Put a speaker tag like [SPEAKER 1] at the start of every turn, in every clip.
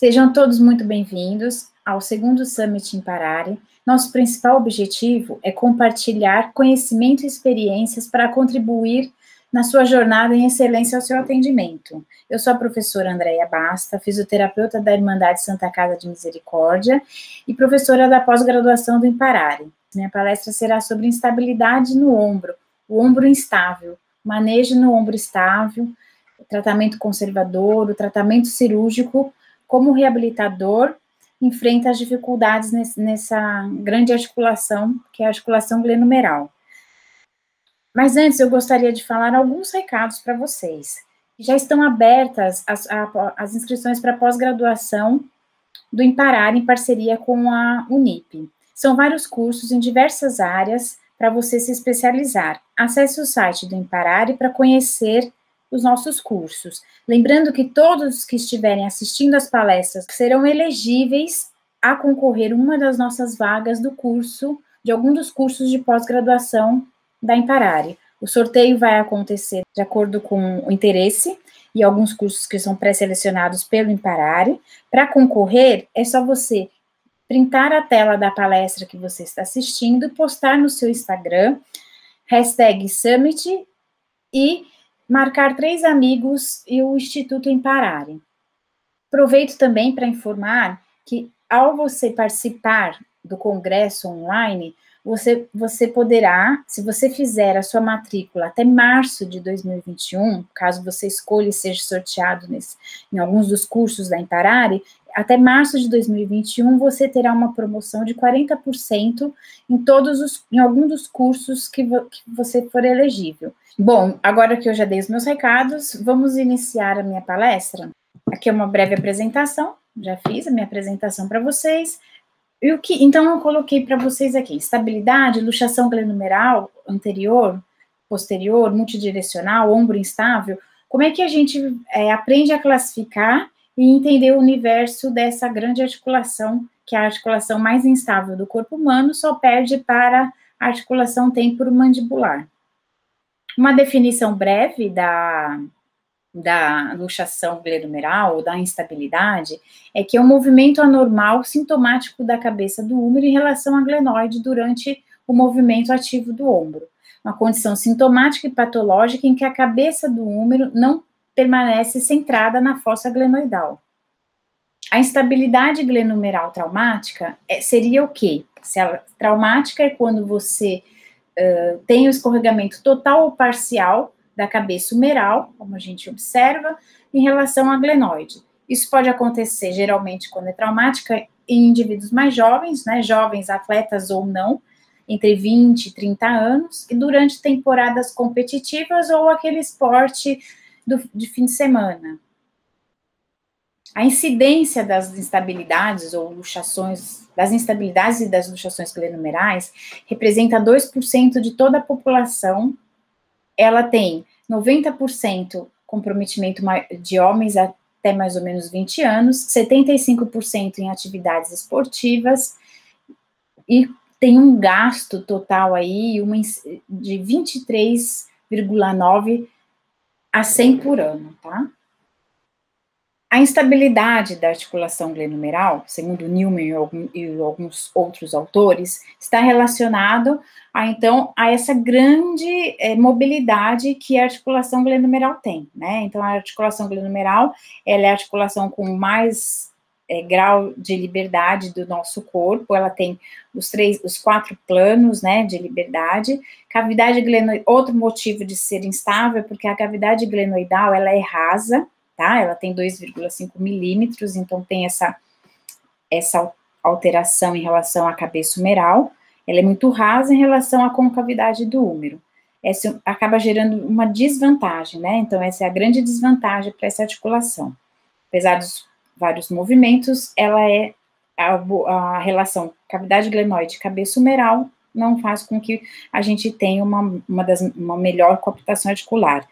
[SPEAKER 1] Sejam todos muito bem-vindos ao segundo Summit em Parare. Nosso principal objetivo é compartilhar conhecimento e experiências para contribuir na sua jornada em excelência ao seu atendimento. Eu sou a professora Andréia Basta, fisioterapeuta da Irmandade Santa Casa de Misericórdia e professora da pós-graduação do Imparare. Minha palestra será sobre instabilidade no ombro, o ombro instável, manejo no ombro estável, o tratamento conservador, o tratamento cirúrgico, como o reabilitador enfrenta as dificuldades nessa grande articulação, que é a articulação glenomeral. Mas antes, eu gostaria de falar alguns recados para vocês. Já estão abertas as inscrições para pós-graduação do Imparare em parceria com a Unip. São vários cursos em diversas áreas para você se especializar. Acesse o site do Imparare para conhecer os nossos cursos. Lembrando que todos que estiverem assistindo às palestras serão elegíveis a concorrer uma das nossas vagas do curso, de algum dos cursos de pós-graduação da Imparare. O sorteio vai acontecer de acordo com o interesse e alguns cursos que são pré-selecionados pelo Imparare. Para concorrer, é só você printar a tela da palestra que você está assistindo, postar no seu Instagram, #Summit e marcar 3 amigos e o Instituto Imparare. Aproveito também para informar que, ao você participar do congresso online, você poderá, se você fizer a sua matrícula até março de 2021, caso você escolha e seja sorteado em alguns dos cursos da Imparare, até março de 2021, você terá uma promoção de 40% em algum dos cursos que você for elegível. Bom, agora que eu já dei os meus recados, vamos iniciar a minha palestra. Aqui é uma breve apresentação, já fiz a minha apresentação para vocês. Então, eu coloquei para vocês aqui, estabilidade, luxação glenomeral anterior, posterior, multidirecional, ombro instável. Como é que a gente aprende a classificar e entender o universo dessa grande articulação, que é a articulação mais instável do corpo humano, só perde para a articulação temporomandibular. Uma definição breve da luxação glenomeral, ou da instabilidade, é que é um movimento anormal sintomático da cabeça do húmero em relação à glenoide durante o movimento ativo do ombro. Uma condição sintomática e patológica em que a cabeça do húmero não permanece centrada na fossa glenoidal. A instabilidade glenomeral traumática seria o quê? Traumática é quando você tem o escorregamento total ou parcial da cabeça humeral, como a gente observa, em relação à glenoide. Isso pode acontecer, geralmente, quando é traumática, em indivíduos mais jovens, né, jovens, atletas ou não, entre 20 e 30 anos, e durante temporadas competitivas ou aquele esporte de fim de semana. A incidência das instabilidades ou luxações, das instabilidades e das luxações glenomerais representa 2% de toda a população. Ela tem 90% comprometimento de homens até mais ou menos 20 anos, 75% em atividades esportivas, e tem um gasto total aí de 23,9 a 100 por ano, tá? A instabilidade da articulação glenomeral, segundo Newman e alguns outros autores, está relacionado a essa grande mobilidade que a articulação glenomeral tem, né? Então, a articulação glenomeral, ela é a articulação com mais grau de liberdade do nosso corpo, ela tem os 4 planos, né, de liberdade. Cavidade glenoidal, outro motivo de ser instável, porque a cavidade glenoidal, ela é rasa, tá? Ela tem 2,5 milímetros, então tem essa alteração em relação à cabeça humeral. Ela é muito rasa em relação à concavidade do húmero. Essa acaba gerando uma desvantagem, né? Então, essa é a grande desvantagem para essa articulação. Apesar dos vários movimentos, ela é a relação cavidade glenoide e cabeça humeral não faz com que a gente tenha uma melhor coaptação articular.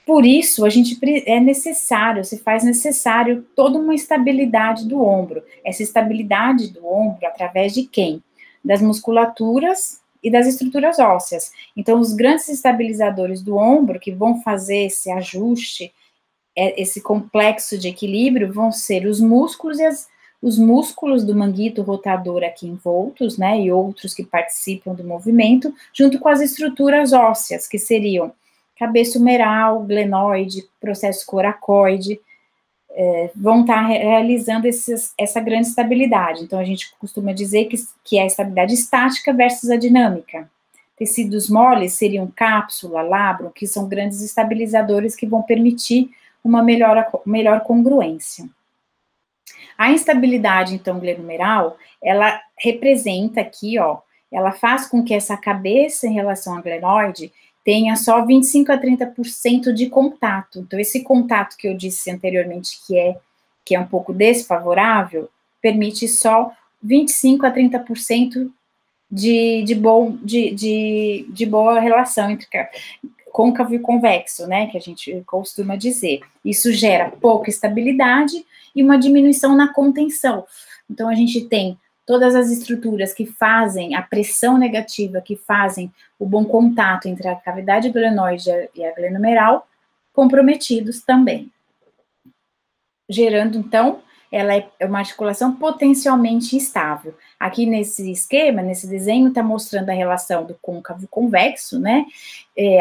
[SPEAKER 1] Por isso, se faz necessário toda uma estabilidade do ombro. Essa estabilidade do ombro, através de quem? Das musculaturas e das estruturas ósseas. Então, os grandes estabilizadores do ombro, que vão fazer esse ajuste esse complexo de equilíbrio vão ser os músculos e os músculos do manguito rotador aqui envoltos, né, e outros que participam do movimento, junto com as estruturas ósseas, que seriam cabeça humeral, glenoide, processo coracoide, vão estar realizando essa grande estabilidade. Então, a gente costuma dizer que é a estabilidade estática versus a dinâmica. Tecidos moles seriam cápsula, labro, que são grandes estabilizadores que vão permitir uma melhor congruência. A instabilidade, então, glenomeral, ela representa aqui, ó, ela faz com que essa cabeça em relação à glenoide tenha só 25 a 30% de contato. Então, esse contato que eu disse anteriormente que é um pouco desfavorável, permite só 25 a 30% de boa relação entre côncavo e convexo, né, que a gente costuma dizer. Isso gera pouca estabilidade e uma diminuição na contenção. Então, a gente tem todas as estruturas que fazem a pressão negativa, que fazem o bom contato entre a cavidade glenoide e a glenomeral, comprometidos também. Gerando, então, ela é uma articulação potencialmente instável. Aqui nesse esquema, nesse desenho, está mostrando a relação do côncavo convexo, né,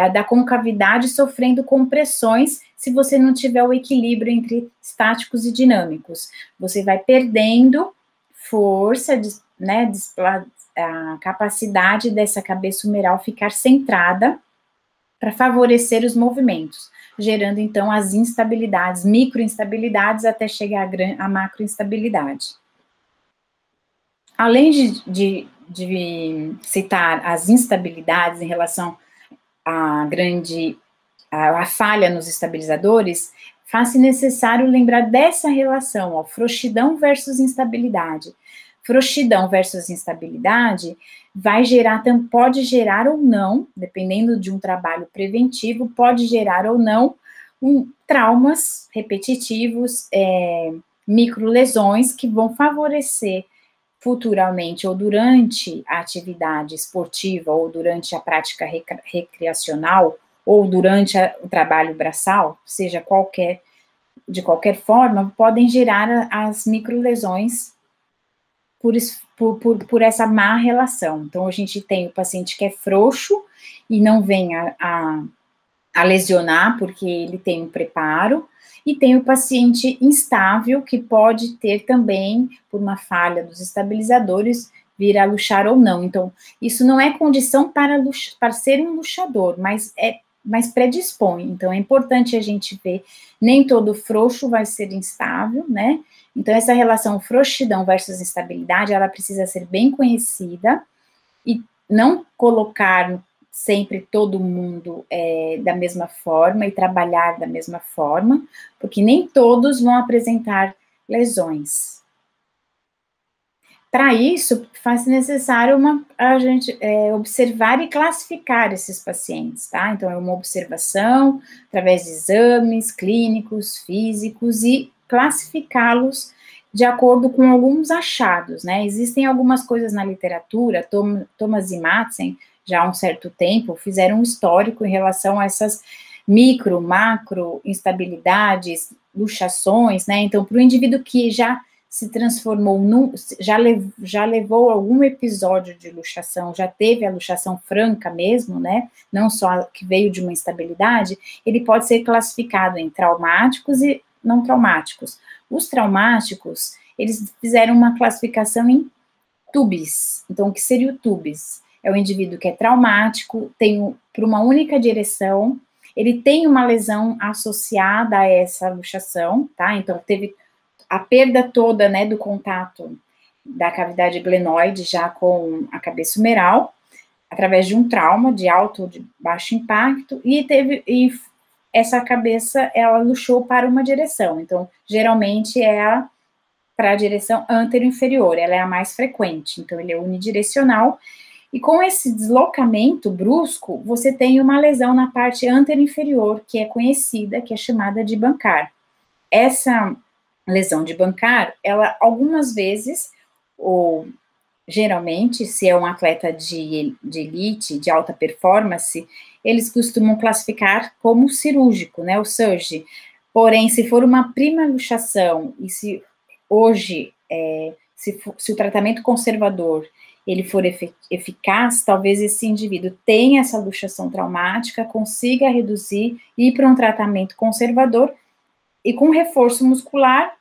[SPEAKER 1] a da concavidade sofrendo compressões se você não tiver o equilíbrio entre estáticos e dinâmicos. Você vai perdendo força, né, a capacidade dessa cabeça humeral ficar centrada para favorecer os movimentos, gerando, então, as instabilidades, microinstabilidades, até chegar à macroinstabilidade. Além de citar as instabilidades em relação à falha nos estabilizadores, faz-se necessário lembrar dessa relação, ó, frouxidão versus instabilidade. Frouxidão versus instabilidade pode gerar ou não, dependendo de um trabalho preventivo, pode gerar ou não traumas repetitivos, microlesões que vão favorecer futuramente ou durante a atividade esportiva ou durante a prática recreacional ou durante o trabalho braçal, seja de qualquer forma, podem gerar as microlesões por essa má relação. Então, a gente tem o paciente que é frouxo e não vem a lesionar porque ele tem um preparo, e tem o paciente instável que pode ter também, por uma falha dos estabilizadores, vir a luxar ou não. Então, isso não é condição para ser um luxador, mas predispõe. Então, é importante a gente ver, nem todo frouxo vai ser instável, né? Então, essa relação frouxidão versus instabilidade, ela precisa ser bem conhecida e não colocar sempre todo mundo da mesma forma e trabalhar da mesma forma, porque nem todos vão apresentar lesões. Para isso, faz necessário a gente observar e classificar esses pacientes, tá? Então, é uma observação através de exames clínicos, físicos e classificá-los de acordo com alguns achados, né? Existem algumas coisas na literatura, Thomas e Madsen, já há um certo tempo, fizeram um histórico em relação a essas micro, macro instabilidades, luxações, né? Então, para o indivíduo que já se transformou, já levou algum episódio de luxação, já teve a luxação franca mesmo, né? Não só que veio de uma instabilidade, ele pode ser classificado em traumáticos e não traumáticos. Os traumáticos, eles fizeram uma classificação em TUBES. Então, o que seria o TUBES? É o indivíduo que é traumático, tem por uma única direção, ele tem uma lesão associada a essa luxação, tá? Então, teve a perda toda, né, do contato da cavidade glenoide já com a cabeça humeral, através de um trauma de alto ou de baixo impacto, e essa cabeça, ela luxou para uma direção. Então, geralmente é para a direção antero-inferior, ela é a mais frequente, então ele é unidirecional, e com esse deslocamento brusco, você tem uma lesão na parte antero-inferior, que é conhecida, que é chamada de Bankar. Essa lesão de Bankar, ela algumas vezes, ou geralmente, se é um atleta de elite, de alta performance, eles costumam classificar como cirúrgico, né, o surge, Porém, se for uma prima luxação, e se hoje, se o tratamento conservador ele for eficaz, talvez esse indivíduo tenha essa luxação traumática, consiga reduzir, ir para um tratamento conservador, e com reforço muscular,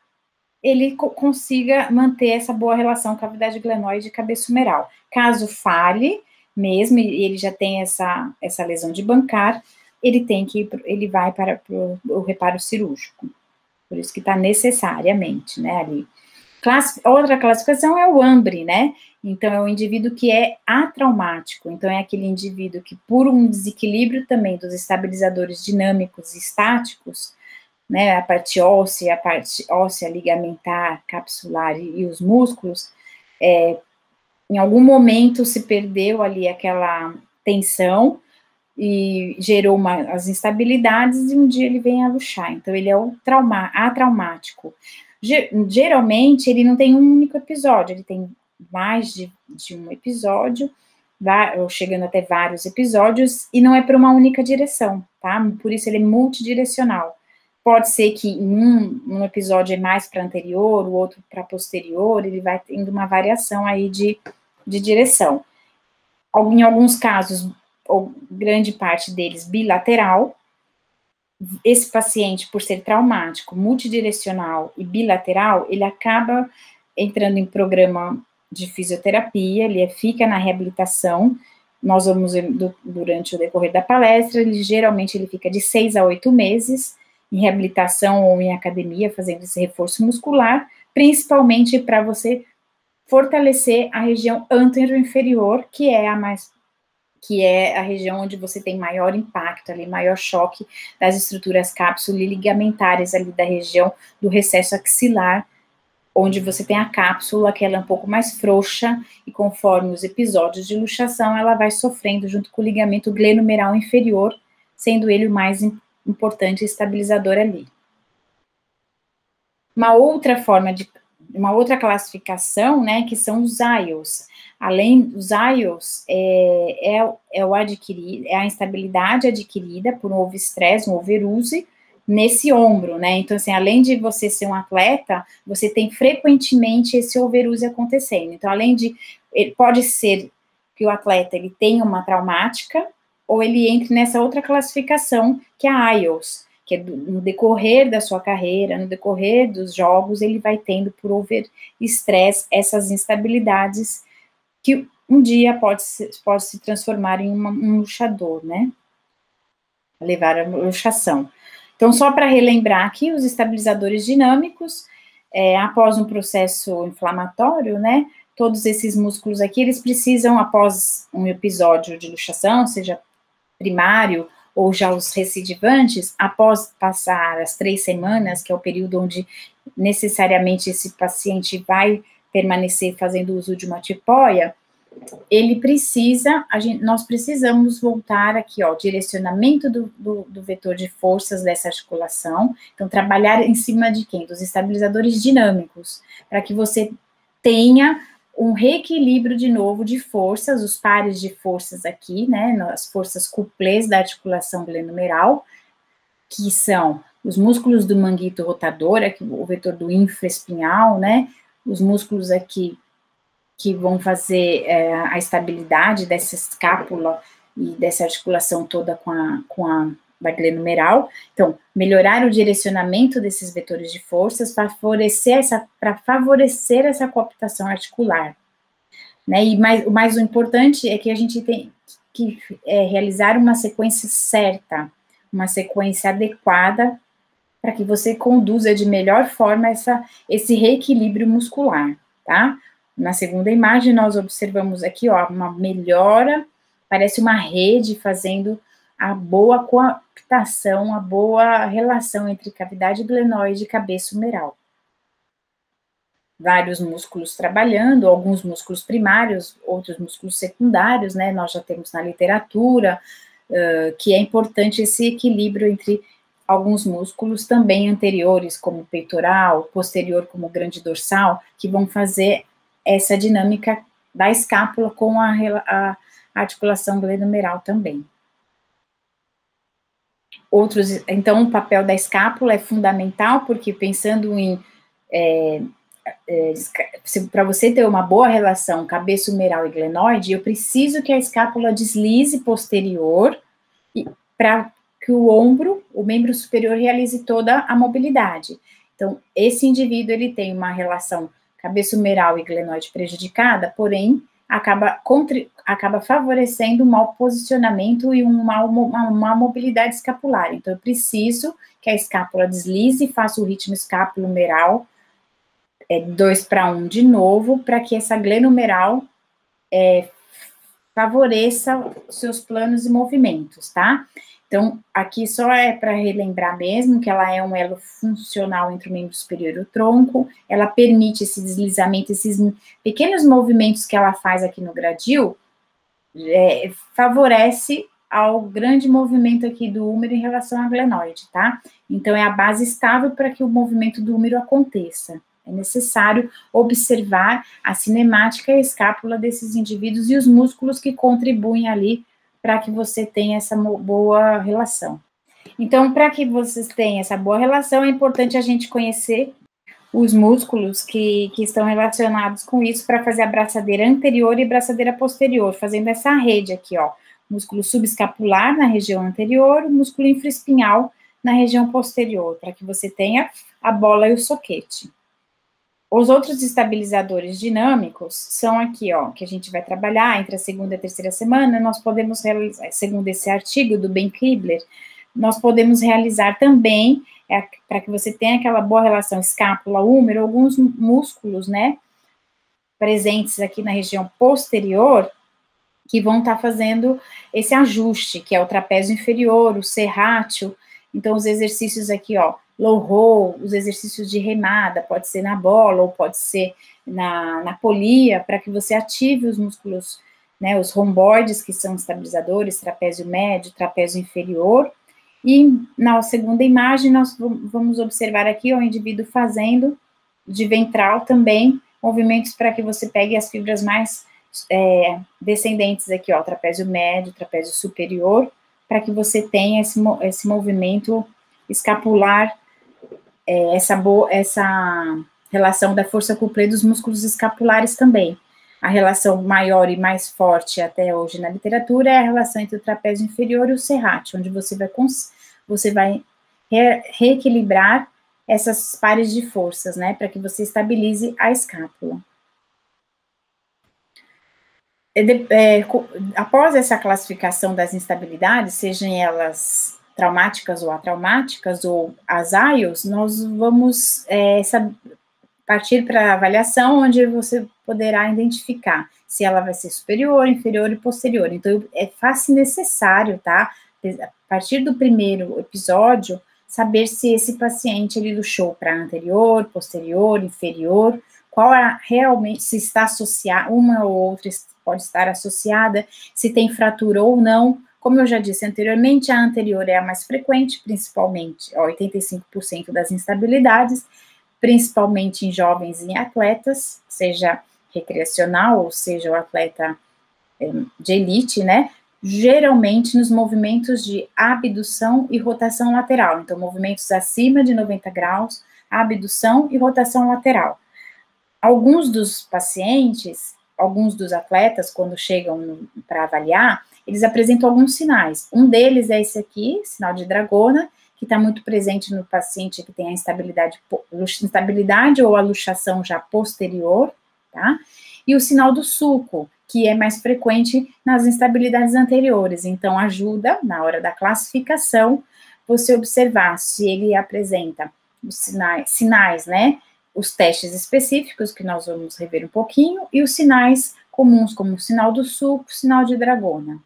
[SPEAKER 1] ele consiga manter essa boa relação cavidade glenoide e cabeça humeral. Caso falhe, mesmo, e ele já tem essa lesão de Bankart, ele vai para o reparo cirúrgico. Por isso que está necessariamente, né, ali. Outra classificação é o AMBRE, né? Então, é o indivíduo que é atraumático. Então, é aquele indivíduo que, por um desequilíbrio também dos estabilizadores dinâmicos e estáticos, né, a parte óssea, ligamentar, capsular e os músculos, em algum momento se perdeu ali aquela tensão e gerou as instabilidades e um dia ele vem a luxar. Então, ele é o atraumático. Geralmente, ele não tem um único episódio, ele tem mais de um episódio, ou chegando até vários episódios, e não é para uma única direção, tá? Por isso ele é multidirecional. Pode ser que um episódio é mais para anterior, o outro para posterior, ele vai tendo uma variação aí de direção. Em alguns casos, ou grande parte deles, bilateral. Esse paciente, por ser traumático, multidirecional e bilateral, ele acaba entrando em programa de fisioterapia, ele fica na reabilitação. Nós vamos, durante o decorrer da palestra, geralmente ele fica de 6 a 8 meses em reabilitação ou em academia, fazendo esse reforço muscular, principalmente para você fortalecer a região antero-inferior, que é a região onde você tem maior impacto ali, maior choque das estruturas cápsula e ligamentares ali da região do recesso axilar, onde você tem a cápsula, que ela é um pouco mais frouxa, e conforme os episódios de luxação, ela vai sofrendo junto com o ligamento glenomeral inferior, sendo ele o mais importante estabilizador ali. Uma outra classificação, né, que são os IOS. Além dos IOS, é a instabilidade adquirida por um overstress, um overuse, nesse ombro, né? Então, assim, além de você ser um atleta, você tem frequentemente esse overuse acontecendo. Então, pode ser que o atleta ele tenha uma traumática, ou ele entre nessa outra classificação, que é a IOS, que é no decorrer da sua carreira, no decorrer dos jogos, ele vai tendo por overstress essas instabilidades que um dia pode se transformar em um luxador, né? Levar a luxação. Então, só para relembrar aqui, os estabilizadores dinâmicos, após um processo inflamatório, né? Todos esses músculos aqui, eles precisam, após um episódio de luxação, seja primário ou já os recidivantes, após passar as 3 semanas, que é o período onde necessariamente esse paciente vai permanecer fazendo uso de uma tipóia, nós precisamos voltar aqui, ó, direcionamento do vetor de forças dessa articulação, então trabalhar em cima de quem? Dos estabilizadores dinâmicos, para que você tenha um reequilíbrio de novo de forças, os pares de forças aqui, né, as forças couplés da articulação glenomeral, que são os músculos do manguito rotador, aqui o vetor do infraespinhal, né, os músculos aqui que vão fazer a estabilidade dessa escápula e dessa articulação toda com a glenomeral. Então, melhorar o direcionamento desses vetores de forças para favorecer essa cooptação articular. Né? E o mais importante é que a gente tem que realizar uma sequência certa, uma sequência adequada, para que você conduza de melhor forma esse reequilíbrio muscular, tá? Na segunda imagem, nós observamos aqui, ó, uma melhora, parece uma rede fazendo a boa coaptação, a boa relação entre cavidade glenoide e cabeça humeral. Vários músculos trabalhando, alguns músculos primários, outros músculos secundários, né? Nós já temos na literatura que é importante esse equilíbrio entre alguns músculos também anteriores, como peitoral, posterior, como grande dorsal, que vão fazer essa dinâmica da escápula com a articulação glenomeral também. Então, o papel da escápula é fundamental, porque pensando em para você ter uma boa relação cabeça humeral e glenoide, eu preciso que a escápula deslize posterior para que o ombro, o membro superior, realize toda a mobilidade. Então, esse indivíduo, ele tem uma relação cabeça humeral e glenoide prejudicada, porém, acaba favorecendo um mau posicionamento e uma mobilidade escapular. Então, eu preciso que a escápula deslize, faça o ritmo escápulo-humeral 2:1 de novo, para que essa glenohumeral favoreça seus planos e movimentos, tá? Então, aqui só é para relembrar mesmo que ela é um elo funcional entre o membro superior e o tronco, ela permite esse deslizamento, esses pequenos movimentos que ela faz aqui no gradil, favorece ao grande movimento aqui do húmero em relação à glenoide, tá? Então, é a base estável para que o movimento do húmero aconteça. É necessário observar a cinemática e a escápula desses indivíduos e os músculos que contribuem ali para que você tenha essa boa relação. Então, para que vocês tenham essa boa relação, é importante a gente conhecer os músculos que estão relacionados com isso para fazer a braçadeira anterior e braçadeira posterior, fazendo essa rede aqui, ó. Músculo subescapular na região anterior, músculo infraespinhal na região posterior, para que você tenha a bola e o soquete. Os outros estabilizadores dinâmicos são aqui, ó, que a gente vai trabalhar entre a segunda e a terceira semana, nós podemos realizar, segundo esse artigo do Ben Kribler, nós podemos realizar também, para que você tenha aquela boa relação escápula-húmero, alguns músculos, né, presentes aqui na região posterior, que vão estar fazendo esse ajuste, que é o trapézio inferior, o serrátil. Então, os exercícios aqui, ó, low roll, os exercícios de remada, pode ser na bola ou pode ser na polia, para que você ative os músculos, né, os romboides, que são estabilizadores, trapézio médio, trapézio inferior. E na segunda imagem, nós vamos observar aqui o indivíduo fazendo de ventral também, movimentos para que você pegue as fibras mais descendentes aqui, ó, trapézio médio, trapézio superior, para que você tenha esse movimento escapular, essa relação da força couplé dos músculos escapulares também. A relação maior e mais forte até hoje na literatura é a relação entre o trapézio inferior e o serrátil, onde você vai reequilibrar essas pares de forças, né, para que você estabilize a escápula. Após essa classificação das instabilidades, sejam elas traumáticas ou atraumáticas, ou as IELTS, nós vamos partir para a avaliação, onde você poderá identificar se ela vai ser superior, inferior e posterior. Então, fácil e necessário, tá? A partir do primeiro episódio, saber se esse paciente, ele luxou para anterior, posterior, inferior, qual realmente, se está associada, uma ou outra pode estar associada, se tem fratura ou não. Como eu já disse anteriormente, a anterior é a mais frequente, principalmente, 85% das instabilidades, principalmente em jovens e em atletas, seja recreacional ou seja o atleta de elite, né? Geralmente nos movimentos de abdução e rotação lateral. Então, movimentos acima de 90 graus, abdução e rotação lateral. Alguns dos pacientes, alguns dos atletas, quando chegam para avaliar, eles apresentam alguns sinais. Um deles é esse aqui, sinal de dragona, que está muito presente no paciente que tem a instabilidade ou a luxação já posterior, tá? E o sinal do sulco, que é mais frequente nas instabilidades anteriores. Então, ajuda, na hora da classificação, você observar se ele apresenta os sinais, né? Os testes específicos, que nós vamos rever um pouquinho, e os sinais comuns, como o sinal do sulco, sinal de dragona.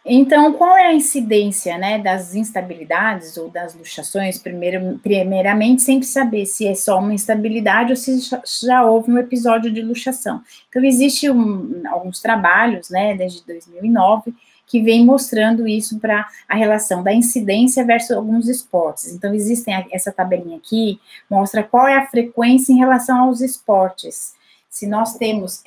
[SPEAKER 1] Então, qual é a incidência, né, das instabilidades ou das luxações? Primeiramente, sempre saber se é só uma instabilidade ou se já houve um episódio de luxação. Então, existem alguns trabalhos, né, desde 2009, que vem mostrando isso para a relação da incidência versus alguns esportes. Então, existem essa tabelinha aqui, mostra qual é a frequência em relação aos esportes. Se nós temos,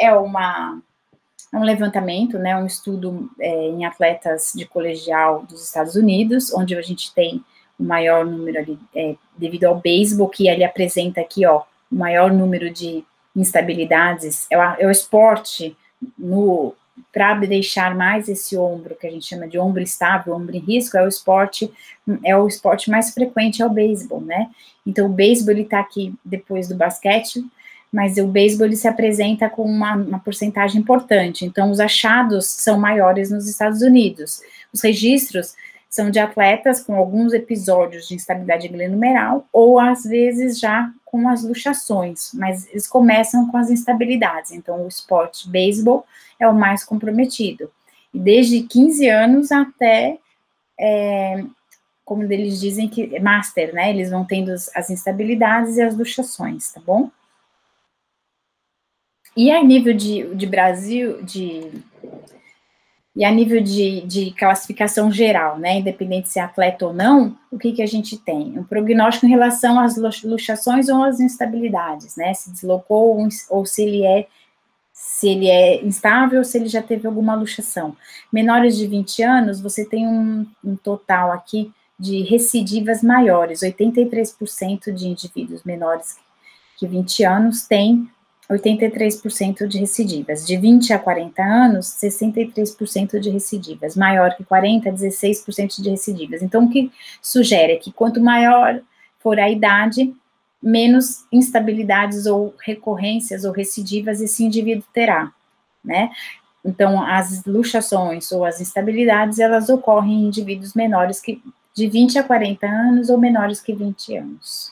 [SPEAKER 1] É um levantamento, né, um estudo em atletas de colegial dos Estados Unidos, onde a gente tem o maior número ali, devido ao beisebol, que ele apresenta aqui, ó, o maior número de instabilidades, é o esporte para deixar mais esse ombro, que a gente chama de ombro estável, ombro em risco, é o esporte mais frequente, é o beisebol, né? Então, o beisebol, ele tá aqui depois do basquete, mas o beisebol, ele se apresenta com uma porcentagem importante, então, os achados são maiores nos Estados Unidos. Os registros são de atletas com alguns episódios de instabilidade glenumeral, ou, às vezes, já com as luxações, mas eles começam com as instabilidades, então, o esporte beisebol é o mais comprometido. E desde 15 anos até, como eles dizem, que master, né, eles vão tendo as instabilidades e as luxações, tá bom? E a nível de Brasil, e a nível de classificação geral, né, independente se é atleta ou não, o que a gente tem? Um prognóstico em relação às luxações ou às instabilidades, né, se deslocou ou se ele é instável ou se ele já teve alguma luxação. Menores de 20 anos, você tem um total aqui de recidivas maiores, 83% de indivíduos menores que 20 anos têm 83% de recidivas. De 20 a 40 anos, 63% de recidivas. Maior que 40, 16% de recidivas. Então, o que sugere é que quanto maior for a idade, menos instabilidades ou recorrências ou recidivas esse indivíduo terá, né? Então, as luxações ou as instabilidades, elas ocorrem em indivíduos menores que de 20 a 40 anos ou menores que 20 anos.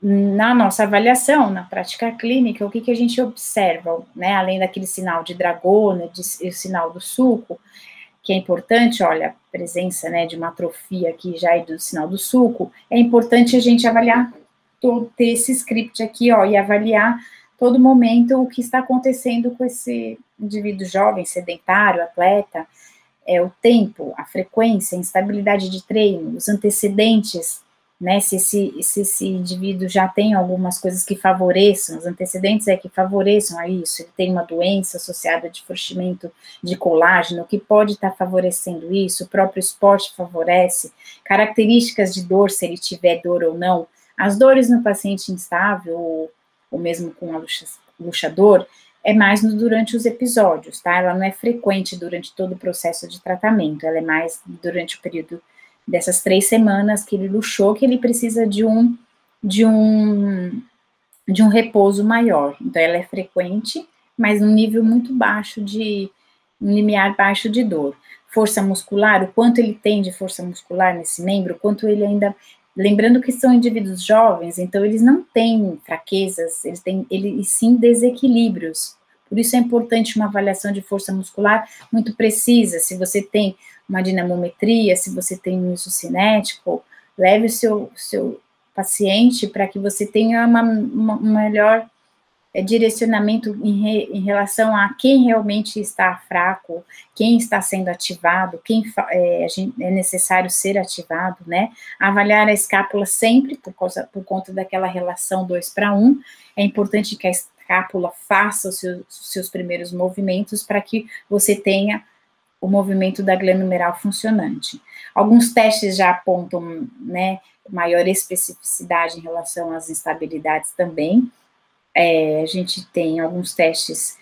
[SPEAKER 1] Na nossa avaliação, na prática clínica, o que a gente observa, né, além daquele sinal de dragona, o sinal do suco, que é importante, olha, a presença, né, de uma atrofia aqui já e do sinal do suco, é importante a gente avaliar, ter esse script aqui, ó, e avaliar todo momento o que está acontecendo com esse indivíduo jovem, sedentário, atleta, o tempo, a frequência, a instabilidade de treino, os antecedentes, né, se esse indivíduo já tem algumas coisas que favoreçam, os antecedentes que favoreçam a isso, ele tem uma doença associada de frouximento de colágeno, que pode estar favorecendo isso, o próprio esporte favorece, características de dor, se ele tiver dor ou não, as dores no paciente instável, ou mesmo com a luxador, é mais durante os episódios, tá? Ela não é frequente durante todo o processo de tratamento, ela é mais durante o período dessas 3 semanas que ele luxou, que ele precisa de um repouso maior. Então, ela é frequente, mas num nível muito baixo um limiar baixo de dor. Força muscular, o quanto ele tem de força muscular nesse membro, o quanto ele ainda... Lembrando que são indivíduos jovens, então eles não têm fraquezas, eles sim desequilíbrios. Por isso é importante uma avaliação de força muscular muito precisa. Se você tem uma dinamometria, se você tem um uso cinético, leve o seu paciente para que você tenha um melhor direcionamento em relação a quem realmente está fraco, quem está sendo ativado, quem é necessário ser ativado, né? Avaliar a escápula sempre, por conta daquela relação 2:1, é importante que a escápula faça os seus primeiros movimentos para que você tenha o movimento da glândula numeral funcionante. Alguns testes já apontam, né, maior especificidade em relação às instabilidades também. A gente tem alguns testes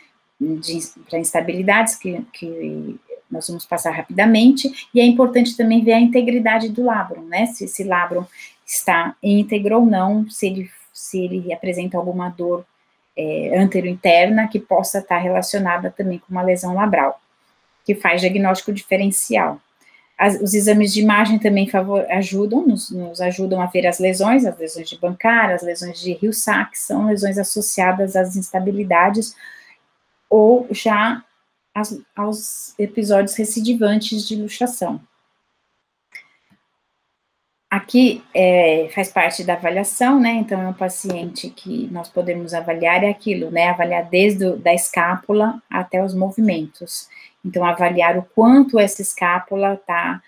[SPEAKER 1] para instabilidades que nós vamos passar rapidamente, e é importante também ver a integridade do labrum, né, se esse labrum está íntegro ou não, se ele apresenta alguma dor antero-interna que possa estar relacionada também com uma lesão labral, que faz diagnóstico diferencial. Os exames de imagem também nos ajudam a ver as lesões de Bankara, as lesões de Hill-Sachs, são lesões associadas às instabilidades ou já aos episódios recidivantes de luxação. Aqui faz parte da avaliação, né, então é um paciente que nós podemos avaliar, é aquilo, né, avaliar desde da escápula até os movimentos. Então, avaliar o quanto essa escápula está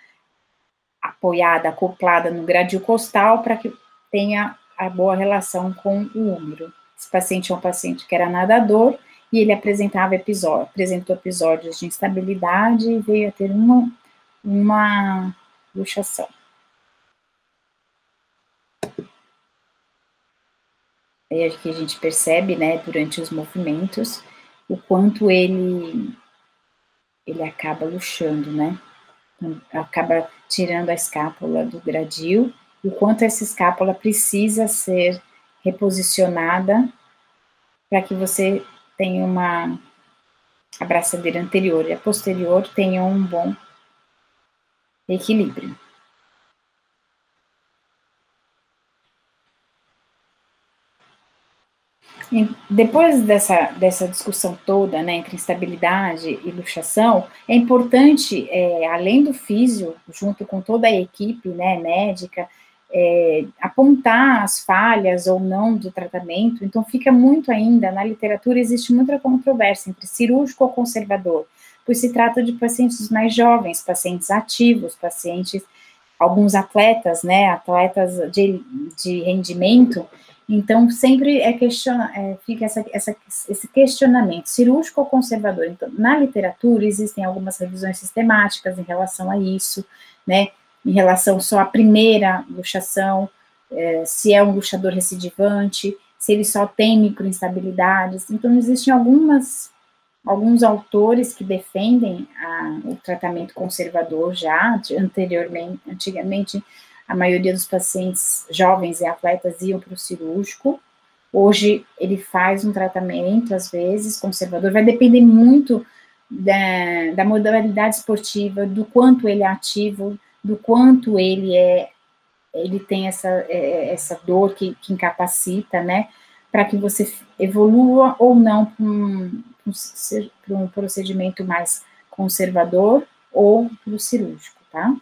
[SPEAKER 1] apoiada, acoplada no gradil costal para que tenha a boa relação com o úmero. Esse paciente é um paciente que era nadador e ele apresentou episódios de instabilidade e veio a ter uma luxação. É que a gente percebe, né, durante os movimentos, o quanto ele acaba luxando, né? Acaba tirando a escápula do gradil, e o quanto essa escápula precisa ser reposicionada para que você tenha uma abraçadeira anterior e a posterior tenham um bom equilíbrio. E depois dessa discussão toda, né, entre instabilidade e luxação, é importante, além do físio, junto com toda a equipe, né, médica, apontar as falhas ou não do tratamento. Então, fica muito ainda, na literatura, existe muita controvérsia entre cirúrgico ou conservador, pois se trata de pacientes mais jovens, pacientes ativos, alguns atletas, né, atletas de rendimento. Então, sempre fica esse questionamento, cirúrgico ou conservador. Então, na literatura, existem algumas revisões sistemáticas em relação a isso, né, em relação só à primeira luxação, se é um luxador recidivante, se ele só tem microinstabilidades. Então, existem alguns autores que defendem o tratamento conservador já, antigamente, a maioria dos pacientes jovens e atletas iam para o cirúrgico. Hoje, ele faz um tratamento, às vezes, conservador. Vai depender muito da modalidade esportiva, do quanto ele é ativo, do quanto ele tem essa dor que incapacita, né? Para que você evolua ou não para um procedimento mais conservador ou para o cirúrgico, tá?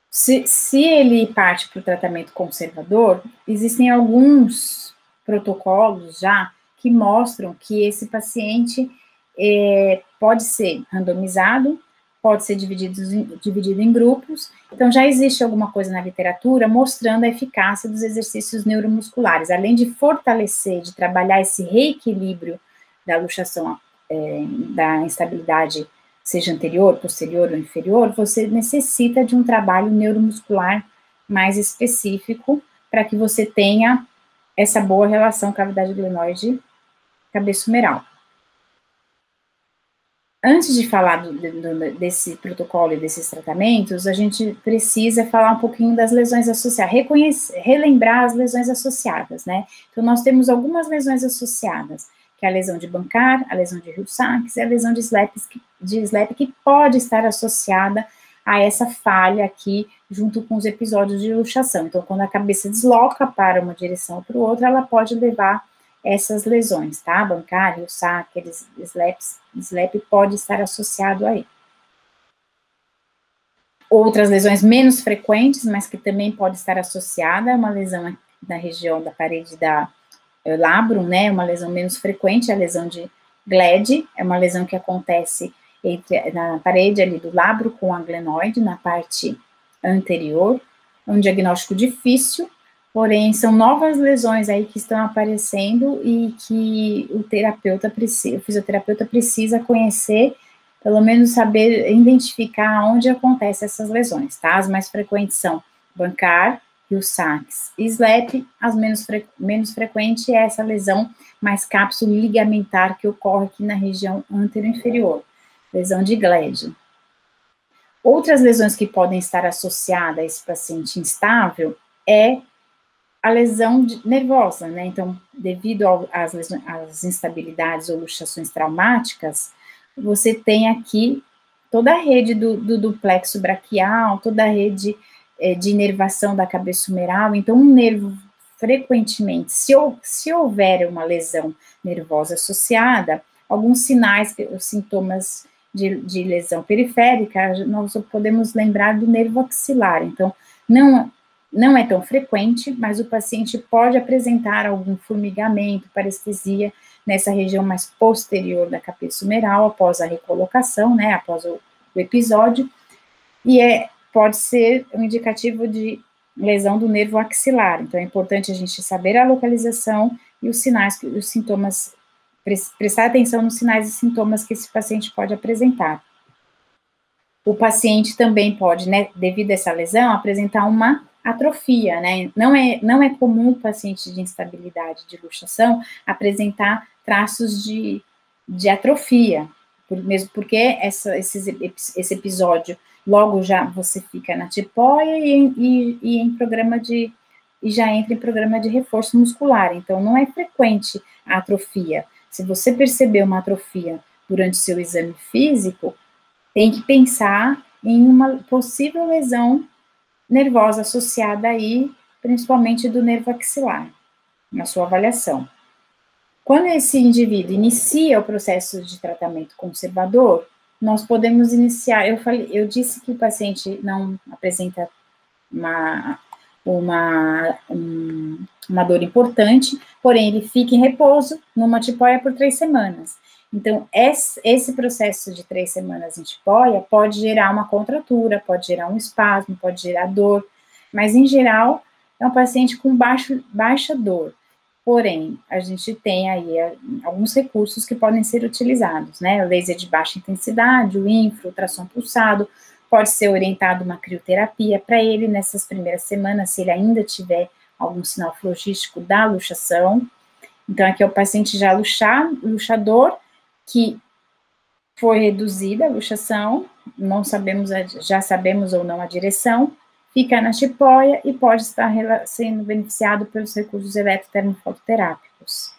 [SPEAKER 1] Se ele parte para o tratamento conservador, existem alguns protocolos já que mostram que esse paciente pode ser randomizado, pode ser dividido em grupos. Então, já existe alguma coisa na literatura mostrando a eficácia dos exercícios neuromusculares. Além de fortalecer, de trabalhar esse reequilíbrio da luxação, da instabilidade, seja anterior, posterior ou inferior, você necessita de um trabalho neuromuscular mais específico para que você tenha essa boa relação cavidade glenoide cabeço-humeral. Antes de falar desse protocolo e desses tratamentos, a gente precisa falar um pouquinho das lesões associadas, relembrar as lesões associadas, né? Então, nós temos algumas lesões associadas, que é a lesão de Bankart, a lesão de Hill-Sachs e a lesão de SLEP, que pode estar associada a essa falha aqui, junto com os episódios de luxação. Então, quando a cabeça desloca para uma direção ou para outra, ela pode levar essas lesões, tá? Bankart, Hill-Sachs, SLEP pode estar associado aí. Outras lesões menos frequentes, mas que também pode estar associada, é uma lesão na região da parede da labrum, né, uma lesão menos frequente, a lesão de Glede, é uma lesão que acontece na parede ali do labro com a glenoide, na parte anterior, é um diagnóstico difícil, porém são novas lesões aí que estão aparecendo e que o fisioterapeuta precisa conhecer, pelo menos saber identificar onde acontecem essas lesões, tá? As mais frequentes são Bankart, Hill-Sachs e SLEP, as menos frequente é essa lesão mais cápsula ligamentar que ocorre aqui na região anteroinferior, lesão de Glede. Outras lesões que podem estar associadas a esse paciente instável é a lesão nervosa, né? Então, devido às instabilidades ou luxações traumáticas, você tem aqui toda a rede do plexo braquial, toda a rede de inervação da cabeça-humeral. Então, um nervo, frequentemente, se houver uma lesão nervosa associada, alguns sinais, os sintomas de lesão periférica, nós podemos lembrar do nervo axilar. Então, não é tão frequente, mas o paciente pode apresentar algum formigamento, parestesia nessa região mais posterior da cabeça-humeral após a recolocação, né, após o episódio, e pode ser um indicativo de lesão do nervo axilar. Então, é importante a gente saber a localização e os sinais, os sintomas prestar atenção nos sinais e sintomas que esse paciente pode apresentar. O paciente também pode, né, devido a essa lesão, apresentar uma atrofia, né? Não é comum o paciente de instabilidade de luxação apresentar traços de atrofia, mesmo porque esse episódio logo já você fica na tipóia e em programa de e já entra em programa de reforço muscular. Então, não é frequente a atrofia. Se você perceber uma atrofia durante seu exame físico, tem que pensar em uma possível lesão nervosa associada aí, principalmente do nervo axilar, na sua avaliação. Quando esse indivíduo inicia o processo de tratamento conservador, nós podemos iniciar, eu disse que o paciente não apresenta uma dor importante, porém ele fica em repouso numa tipóia por 3 semanas. Então, esse processo de 3 semanas em tipóia pode gerar uma contratura, pode gerar um espasmo, pode gerar dor, mas em geral é um paciente com baixa dor. Porém, a gente tem aí alguns recursos que podem ser utilizados, né? O laser de baixa intensidade, o infra, ultrassom pulsado, pode ser orientado uma crioterapia para ele nessas primeiras semanas, se ele ainda tiver algum sinal flogístico da luxação. Então, aqui é o paciente já luxador, que foi reduzida a luxação, já sabemos ou não a direção, fica na tipóia e pode estar sendo beneficiado pelos recursos eletrotermofototerápicos.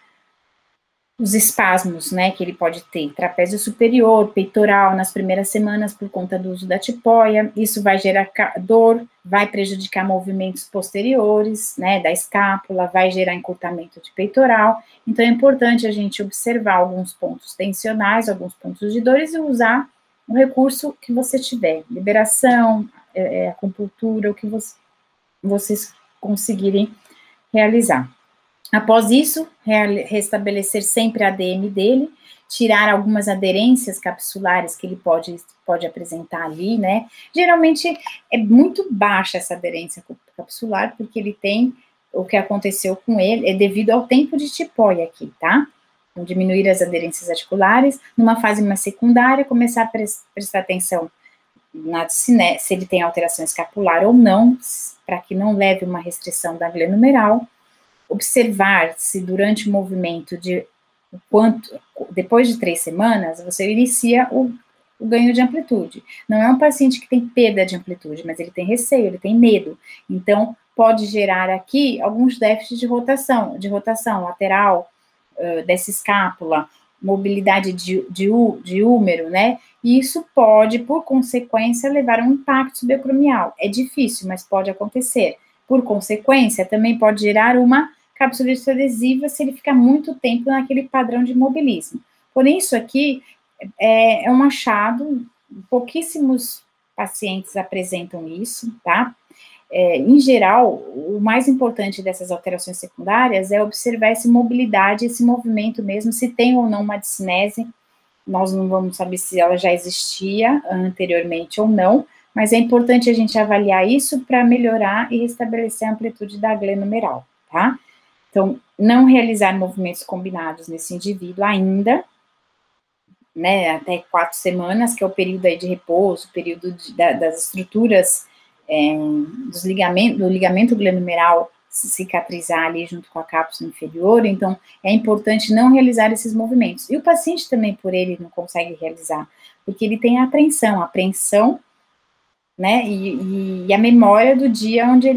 [SPEAKER 1] Os espasmos, né, que ele pode ter, trapézio superior, peitoral, nas primeiras semanas por conta do uso da tipóia, isso vai gerar dor, vai prejudicar movimentos posteriores, né, da escápula, vai gerar encurtamento de peitoral, então é importante a gente observar alguns pontos tensionais, alguns pontos de dores e usar o recurso que você tiver, liberação, acupuntura, o que vocês conseguirem realizar. Após isso, restabelecer sempre a ADM dele, tirar algumas aderências capsulares que ele pode apresentar ali, né? Geralmente é muito baixa essa aderência capsular, porque ele tem, o que aconteceu com ele, é devido ao tempo de tipóia aqui, tá? Então, diminuir as aderências articulares, numa fase mais secundária, começar a prestar atenção se ele tem alteração escapular ou não, para que não leve uma restrição da glenumeral, observar se durante o movimento depois de 3 semanas, você inicia o ganho de amplitude. Não é um paciente que tem perda de amplitude, mas ele tem receio, ele tem medo. Então, pode gerar aqui alguns déficits de rotação lateral, dessa escápula, mobilidade de húmero, né? E isso pode, por consequência, levar a um impacto subacromial. É difícil, mas pode acontecer. Por consequência, também pode gerar uma capsulite adesiva se ele ficar muito tempo naquele padrão de imobilismo. Porém, isso aqui é um achado, pouquíssimos pacientes apresentam isso, tá? Em geral, o mais importante dessas alterações secundárias é observar essa mobilidade, esse movimento mesmo, se tem ou não uma discinese. Nós não vamos saber se ela já existia anteriormente ou não, mas é importante a gente avaliar isso para melhorar e restabelecer a amplitude da glenumeral, tá? Então, não realizar movimentos combinados nesse indivíduo ainda, né, até 4 semanas, que é o período aí de repouso, o período das estruturas do ligamento glenumeral cicatrizar ali junto com a cápsula inferior, então é importante não realizar esses movimentos. E o paciente também, por ele, não consegue realizar, porque ele tem a apreensão, né, e a memória do dia onde